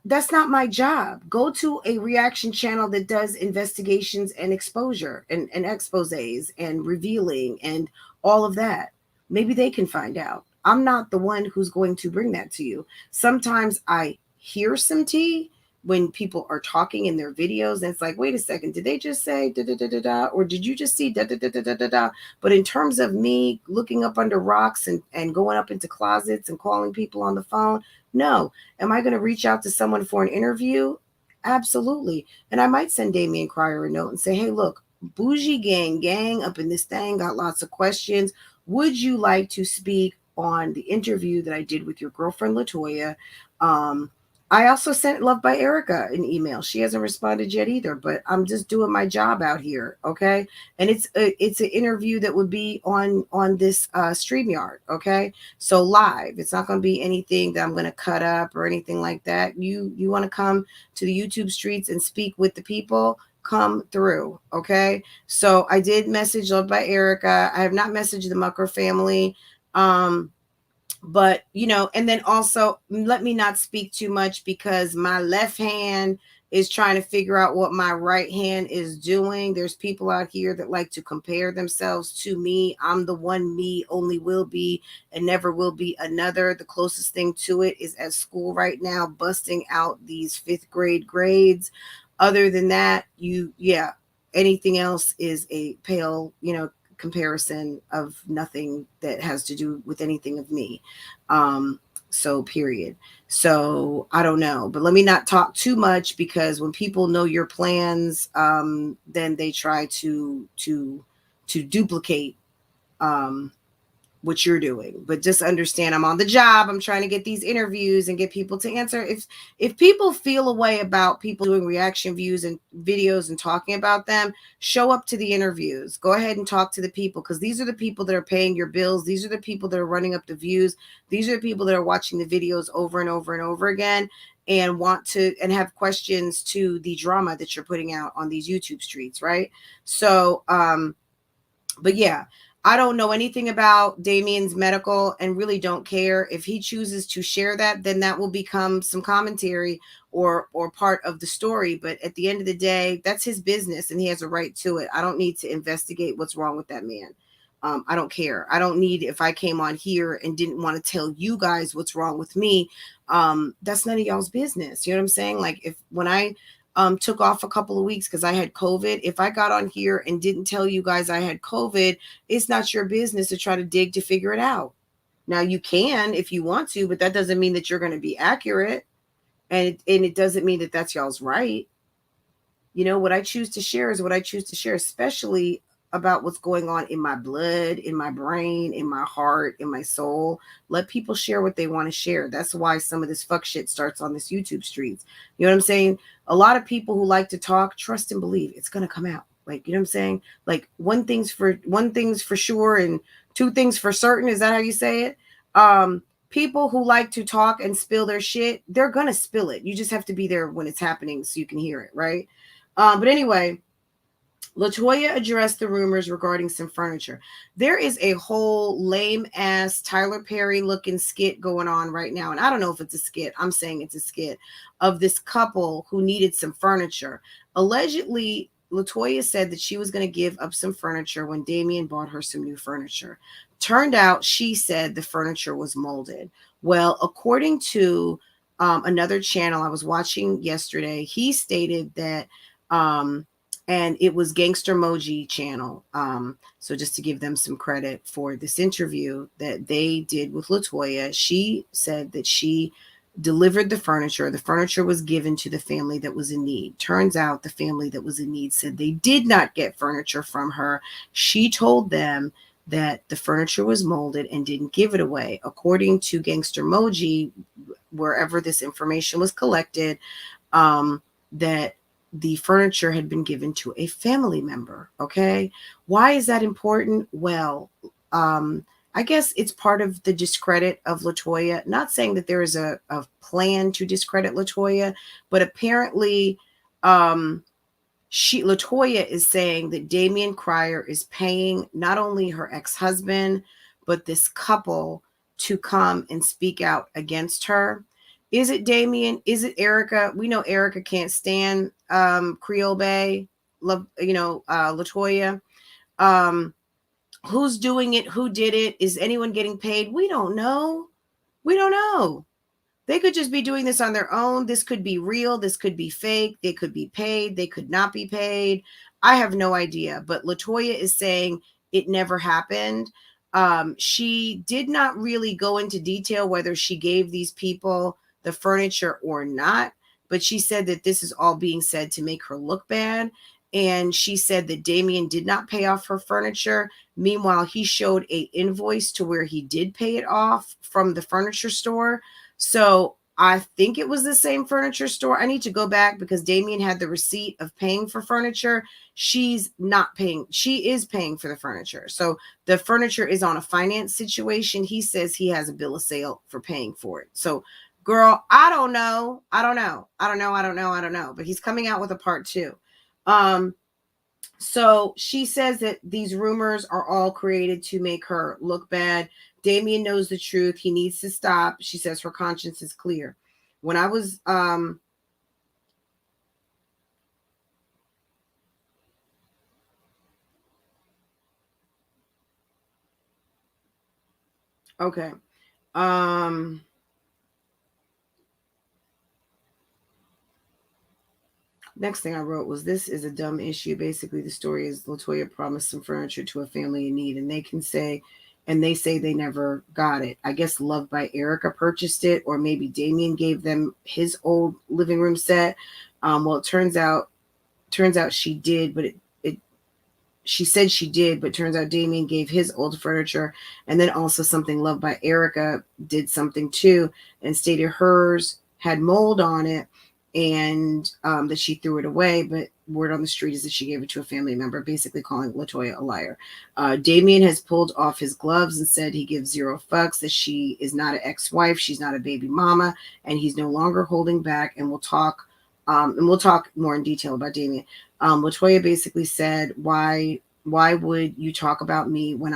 that's not my job. Go to a reaction channel that does investigations and exposure and exposés and revealing and all of that. Maybe they can find out. I'm not the one who's going to bring that to you. Sometimes I hear some tea when people are talking in their videos, and it's like, wait a second, did they just say da da da da da, or did you just see da da da da da da da? But in terms of me looking up under rocks and going up into closets and calling people on the phone, no. Am I going to reach out to someone for an interview? Absolutely. And I might send Damien Cryer a note and say, hey, look, BougieGang Gang up in this thing, got lots of questions. Would you like to speak on the interview that I did with your girlfriend, LaToya? I also sent Love by Erica an email. She hasn't responded yet either, but I'm just doing my job out here, okay? And it's an interview that would be on this StreamYard, okay? So live. It's not going to be anything that I'm going to cut up or anything like that. You want to come to the YouTube streets and speak with the people, come through, okay? So I did message Love by Erica. I have not messaged the Mucker family. But, you know, and then also let me not speak too much because my left hand is trying to figure out what my right hand is doing. There's people out here that like to compare themselves to me. I'm the one, me only will be and never will be another. The closest thing to it is at school right now, busting out these 5th grade grades. Other than that, anything else is a pale, comparison of nothing that has to do with anything of me. So period. So I don't know, but let me not talk too much because when people know your plans, then they try to duplicate what you're doing. But just understand, I'm on the job. I'm trying to get these interviews and get people to answer. If people feel a way about people doing reaction views and videos and talking about them, show up to the interviews. Go ahead and talk to the people, because these are the people that are paying your bills. These are the people that are running up the views. These are the people that are watching the videos over and over and over again and want to and have questions to the drama that you're putting out on these YouTube streets, right? So but yeah, I don't know anything about Damien's medical and really don't care. If he chooses to share that, then that will become some commentary or part of the story. But at the end of the day, that's his business and he has a right to it. I don't need to investigate what's wrong with that man. I don't care. I don't need, if I came on here and didn't want to tell you guys what's wrong with me, that's none of y'all's business. You know what I'm saying? Like when I took off a couple of weeks because I had COVID. If I got on here and didn't tell you guys I had COVID, it's not your business to try to dig to figure it out. Now you can if you want to, but that doesn't mean that you're going to be accurate. And it doesn't mean that that's y'all's right. You know, what I choose to share is what I choose to share, especially about what's going on in my blood, in my brain, in my heart, in my soul. Let people share what they want to share. That's why some of this fuck shit starts on this YouTube streets. You know what I'm saying? A lot of people who like to talk, trust and believe it's going to come out. Like, you know what I'm saying? Like one thing's for sure and two things for certain. Is that how you say it? People who like to talk and spill their shit, they're going to spill it. You just have to be there when it's happening so you can hear it, right? But anyway, LaToya addressed the rumors regarding some furniture. There is a whole lame ass Tyler Perry looking skit going on right now. And I don't know if it's a skit. I'm saying it's a skit of this couple who needed some furniture. Allegedly, LaToya said that she was going to give up some furniture when Damien bought her some new furniture. Turned out, she said the furniture was molded. Well, according to another channel I was watching yesterday, he stated that and it was Gangster Moji channel. So just to give them some credit for this interview that they did with LaToya, she said that she delivered the furniture. The furniture was given to the family that was in need. Turns out the family that was in need said they did not get furniture from her. She told them that the furniture was molded and didn't give it away. According to Gangster Moji, wherever this information was collected, that the furniture had been given to a family member. Okay. Why is that important? Well, I guess it's part of the discredit of LaToya. Not saying that there is a plan to discredit LaToya, but apparently LaToya is saying that Damien Cryer is paying not only her ex-husband, but this couple to come and speak out against her. Is it Damien? Is it Erica? We know Erica can't stand Creole Bay, LaToya. Who's doing it? Who did it? Is anyone getting paid? We don't know. We don't know. They could just be doing this on their own. This could be real. This could be fake. They could be paid. They could not be paid. I have no idea. But LaToya is saying it never happened. She did not really go into detail whether she gave these people the furniture or not. But she said that this is all being said to make her look bad. And she said that Damien did not pay off her furniture. Meanwhile, he showed an invoice to where he did pay it off from the furniture store. So I think it was the same furniture store. I need to go back because Damien had the receipt of paying for furniture. She's not paying. She is paying for the furniture. So the furniture is on a finance situation. He says he has a bill of sale for paying for it. So girl, I don't know. I don't know. But he's coming out with a part 2. So she says that these rumors are all created to make her look bad. Damien knows the truth. He needs to stop. She says her conscience is clear. When I was okay. Next thing I wrote was, this is a dumb issue. Basically, the story is LaToya promised some furniture to a family in need, and they say they never got it. I guess Love by Erica purchased it, or maybe Damien gave them his old living room set. Well, it turns out she did, but she said she did, but turns out Damien gave his old furniture. And then also something Loved by Erica did something too and stated hers had mold on it and that she threw it away. But word on the street is that she gave it to a family member, basically calling LaToya a liar. Damien has pulled off his gloves and said he gives zero fucks, that she is not an ex-wife, she's not a baby mama, and he's no longer holding back. And we'll talk more in detail about Damien. LaToya basically said, why would you talk about me when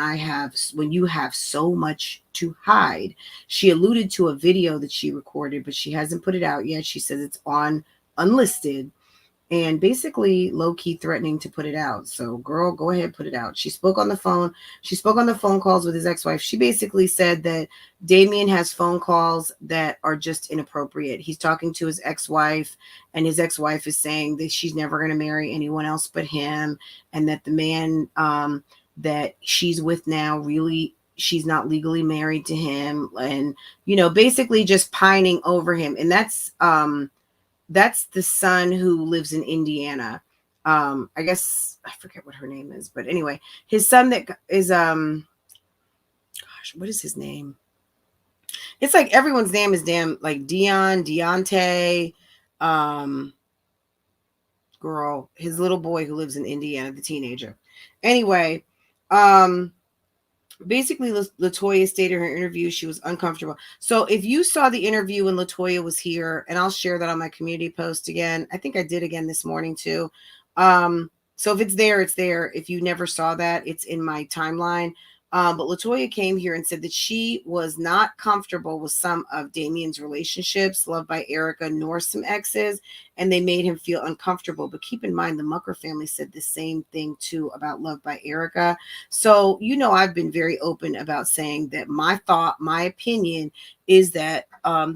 you have so much to hide? She alluded to a video that she recorded, but she hasn't put it out yet. She says it's on unlisted and basically low-key threatening to put it out. So girl, go ahead, put it out. She spoke on the phone. She spoke on the phone calls with his ex-wife. She basically said that Damien has phone calls that are just inappropriate. He's talking to his ex-wife, and his ex-wife is saying that she's never going to marry anyone else but him, and that the man that she's with now, really, she's not legally married to him, and basically just pining over him. And that's the son who lives in Indiana. I guess I forget what her name is, but anyway, his son that is gosh, what is his name? It's like everyone's name is damn like Deontay, girl, his little boy who lives in Indiana, the teenager. Anyway, basically LaToya stated in her interview she was uncomfortable. So if you saw the interview when LaToya was here, and I'll share that on my community post again. I think I did again this morning too. So if it's there, it's there. If you never saw that, it's in my timeline. But LaToya came here and said that she was not comfortable with some of Damien's relationships, Loved by Erica, nor some exes, and they made him feel uncomfortable. But keep in mind, the Mucker family said the same thing too about Loved by Erica. So, I've been very open about saying that my opinion is that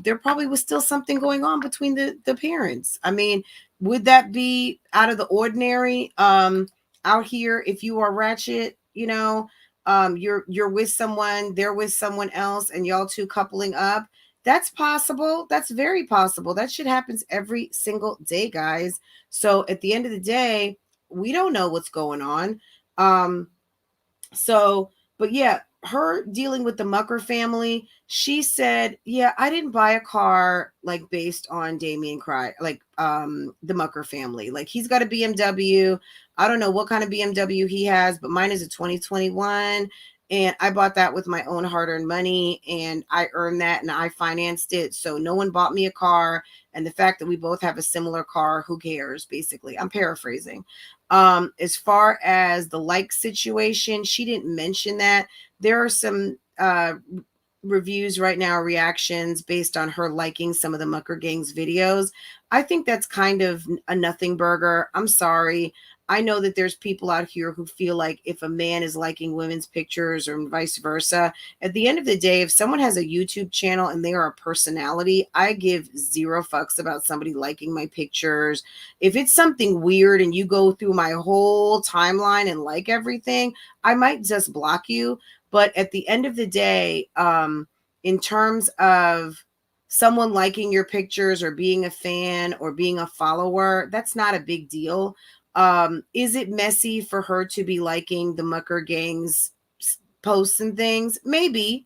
there probably was still something going on between the parents. I mean, would that be out of the ordinary out here if you are ratchet, you're with someone, they're with someone else, and y'all two coupling up? That's possible. That's very possible. That shit happens every single day, guys. So at the end of the day, we don't know what's going on. But yeah, her dealing with the Mucker family, she said, yeah, I didn't buy a car like based on Damien the Mucker family. Like, he's got a BMW. I don't know what kind of BMW he has, but mine is a 2021. And I bought that with my own hard-earned money, and I earned that and I financed it. So no one bought me a car. And the fact that we both have a similar car, who cares? Basically, I'm paraphrasing. As far as the like situation, she didn't mention that. There are some reviews right now, reactions based on her liking some of the Mucker Gang's videos. I think that's kind of a nothing burger. I'm sorry. I know that there's people out here who feel like if a man is liking women's pictures or vice versa, at the end of the day, if someone has a YouTube channel and they are a personality, I give zero fucks about somebody liking my pictures. If it's something weird and you go through my whole timeline and like everything, I might just block you. But at the end of the day, in terms of someone liking your pictures or being a fan or being a follower, that's not a big deal. Is it messy for her to be liking the Mucker Gang's posts and things? Maybe,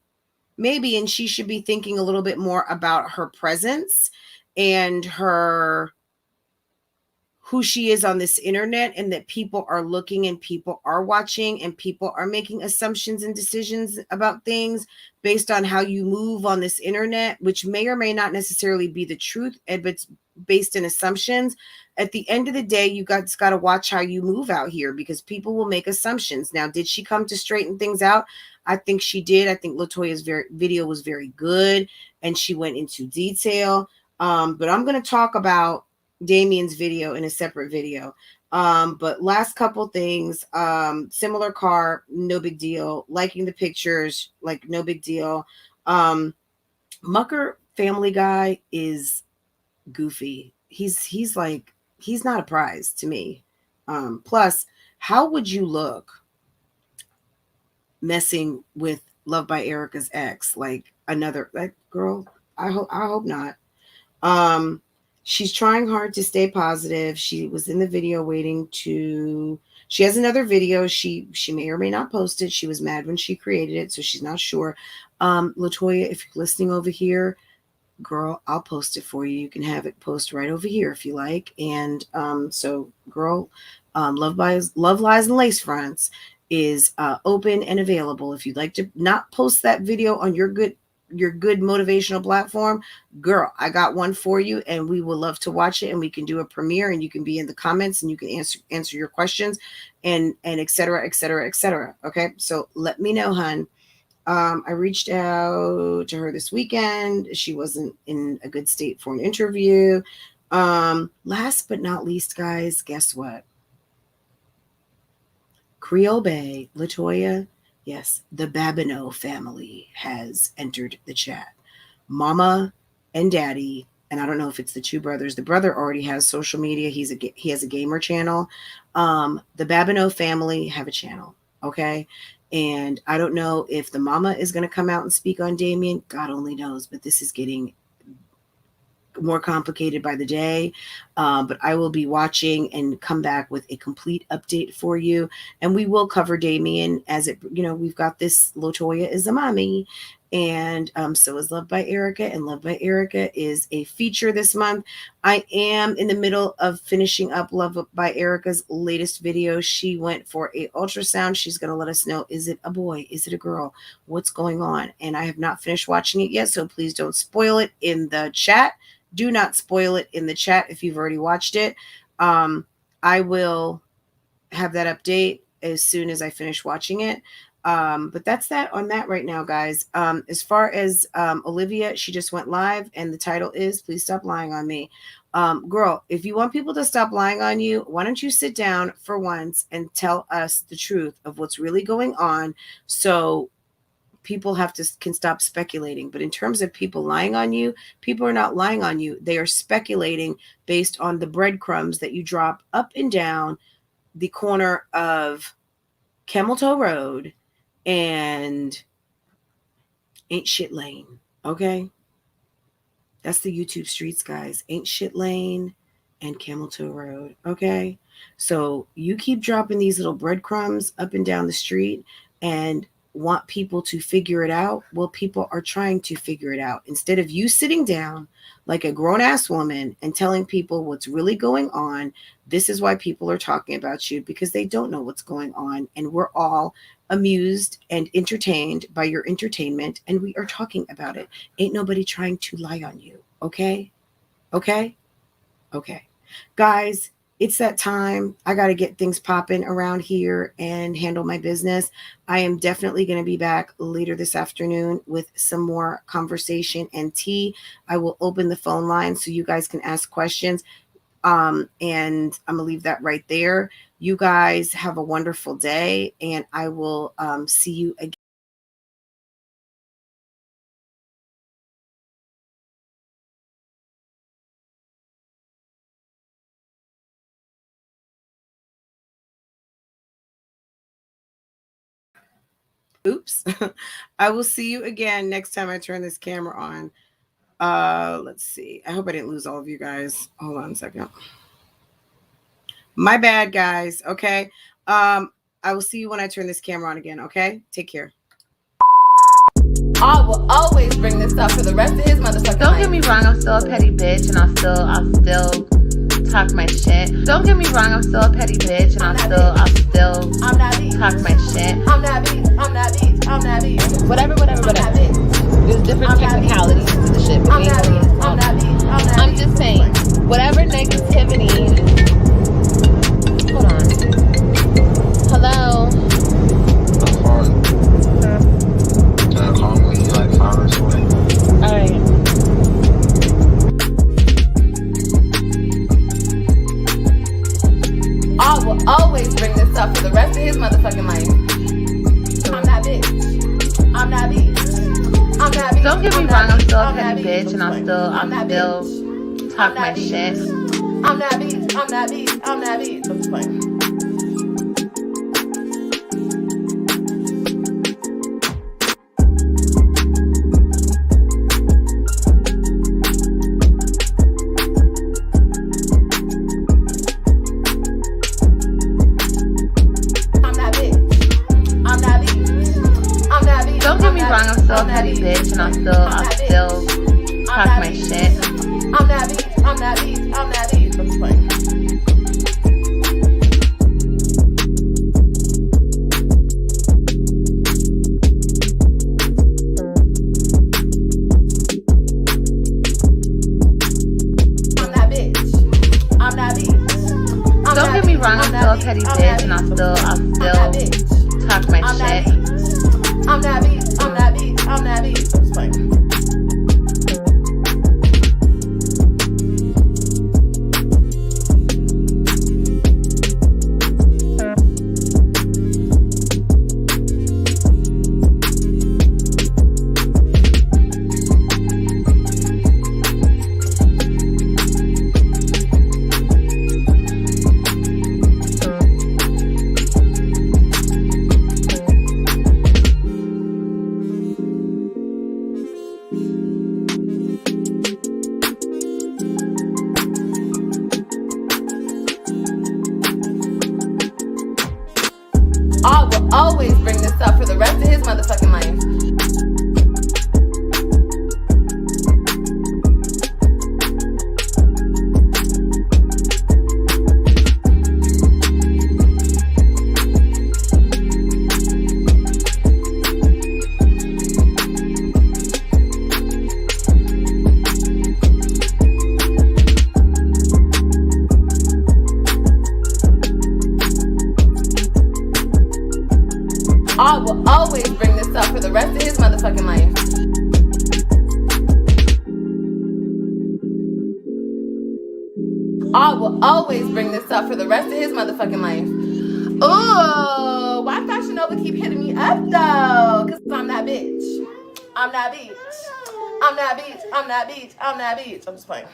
and she should be thinking a little bit more about her presence and who she is on this internet, and that people are looking and people are watching and people are making assumptions and decisions about things based on how you move on this internet, which may or may not necessarily be the truth, but it's based in assumptions. At the end of the day, you guys got to watch how you move out here, because people will make assumptions. Now, did she come to straighten things out? I think she did. I think LaToya's video was very good, and she went into detail. But I'm going to talk about Damien's video in a separate video. But last couple things, similar car, no big deal. Liking the pictures, like, no big deal. Mucker family guy is goofy. He's not a prize to me. Plus, how would you look messing with Loved by Erica's ex? Like, another, like, girl, I hope not. She's trying hard to stay positive. She was in the video She has another video. She may or may not post it. She was mad when she created it, so she's not sure. Latoya, if you're listening over here, girl, I'll post it for you. You can have it post right over here if you like. And so, girl, Love Lies and Lacefronts is open and available. If you'd like to not post that video on your good motivational platform, girl, I got one for you, and we would love to watch it, and we can do a premiere, and you can be in the comments, and you can answer your questions, and et cetera, et cetera, et cetera. Okay, so let me know, hun. I reached out to her this weekend. She wasn't in a good state for an interview. Last but not least, guys, guess what? Creole Bay, Latoya, yes, the Babineau family has entered the chat. Mama and Daddy, and I don't know if it's the two brothers. The brother already has social media. He has a gamer channel. The Babineau family have a channel, okay? And I don't know if the mama is going to come out and speak on Damien. God only knows, but this is getting more complicated by the day. But I will be watching and come back with a complete update for you. And we will cover Damien as it, we've got this Latoya is a mommy. And so is Loved by Erica. And Loved by Erica is a feature this month. I am in the middle of finishing up Loved by Erica's latest video. She went for a ultrasound. She's going to let us know, is it a boy? Is it a girl? What's going on? And I have not finished watching it yet, so please don't spoil it in the chat. Do not spoil it in the chat if you've already watched it. I will have that update as soon as I finish watching it. But that's that on that right now, guys. As far as Olivia, she just went live, and the title is Please Stop Lying on Me. Girl, if you want people to stop lying on you, why don't you sit down for once and tell us the truth of what's really going on, so people can stop speculating. But in terms of people lying on you, people are not lying on you. They are speculating based on the breadcrumbs that you drop up and down the corner of Camel Toe Road and Ain't Shit Lane. Okay? That's the YouTube streets, guys. Ain't Shit Lane and Camel Toe Road. Okay? So you keep dropping these little breadcrumbs up and down the street and want people to figure it out. Well, people are trying to figure it out. Instead of you sitting down like a grown-ass woman and telling people what's really going on, this is why people are talking about you, because they don't know what's going on. And we're all amused and entertained by your entertainment, and we are talking about it. Ain't nobody trying to lie on you. Okay? Okay? Okay. Guys, it's that time. I got to get things popping around here and handle my business. I am definitely going to be back later this afternoon with some more conversation and tea. I will open the phone line so you guys can ask questions. And I'm going to leave that right there. You guys have a wonderful day, and I will see you again. Oops. I will see you again next time I turn this camera on. Let's see. I hope I didn't lose all of you guys. Hold on a second. My bad, guys. Okay. I will see you when I turn this camera on again. Okay. Take care. I will always bring this up for the rest of his motherfucking Don't get me wrong, I'm still a petty bitch, and I'll still talk my shit. Don't get me wrong, I'm still a petty bitch, and I'll still talk my shit. I'm that bitch. Whatever. There's different technicalities to the shit. I'm that bitch. I'm just saying, whatever negativity. Hold on. Hello. That's hard. Call me like 5 minutes away. Alright. I will always bring this up for the rest of his motherfucking life. I'm that bitch. Don't get me wrong, I'm still a petty bitch, and I'll still talk my shit. I'm that bitch. I'm just playing. still a petty bitch, and I'll still talk my shit. I'm that bitch. I'm that bitch. I'm that bitch. I'm just playing. Don't get me wrong, I'm still a petty bitch, and I'll still talk my shit. I'm that bitch. I'm that bitch. I'm that bitch. I'm just playing. I will always bring this up for the rest of his motherfucking life. I will always bring this up for the rest of his motherfucking life. I will always bring this up for the rest of his motherfucking life. Ooh, why Fashion Nova keep hitting me up though? Cause I'm that bitch. I'm that bitch. I'm that bitch. I'm that bitch. I'm that bitch. I'm just playing.